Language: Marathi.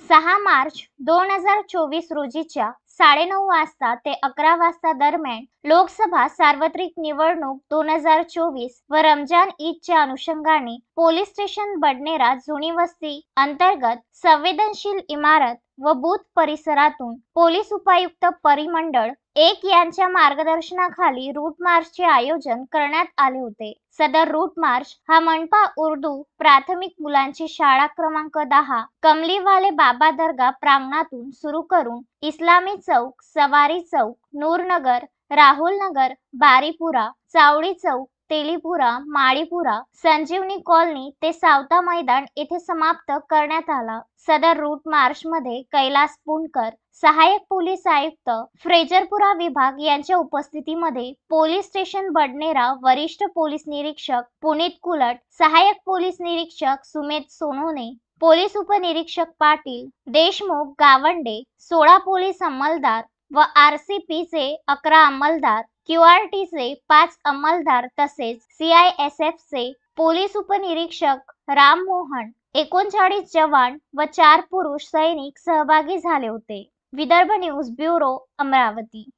6 मार्च 2024 रोजीच्या 9:30 वाजता ते 11 वाजता दरम्यान लोकसभा सार्वत्रिक निवडणूक 2024 व रमजान ईदच्या अनुषंगाने पोलीस स्टेशन बडनेरा जुनी वस्ती अंतर्गत संवेदनशील इमारत व बूथ परिसरातून पोलीस उपायुक्त परिमंडळ 1 यांच्या मार्गदर्शनाखाली रूट मार्चचे आयोजन करण्यात आले होते। सदर रूट मार्च हा मनपा उर्दू प्राथमिक मुलांची शाळा क्रमांक 10 कमलीवाले बाबा दर्गा प्रांगणातून सुरू करून इस्लामी चौक, सवारी चौक, नूरनगर, राहुल नगर, बारीपुरा, चावडी चौक, तेलीपुरा, माळीपुरा, संजीवनी कॉलनी ते सावता मैदान येथे समाप्त करण्यात आला। सदर रूट मार्च मध्ये कैलास पुणकर, सहाय्यक पोलीस आयुक्त फ्रेजरपुरा विभाग यांच्या उपस्थितीमध्ये पोलीस स्टेशन बडनेरा वरिष्ठ पोलीस निरीक्षक पुनीत कुलट, सहाय्यक पोलीस निरीक्षक सुमेध सोनोने, पोलीस उपनिरीक्षक पाटील, देशमुख, गावंडे, 16 पोलीस अंमलदार व RCPचे 11 अंमलदार, QRTचे 5 अंमलदार तसेच CISFचे पोलीस उपनिरीक्षक राम मोहन, 39 जवान व 4 पुरुष सैनिक सहभागी झाले होते। Vidarbha news bureau, Amravati.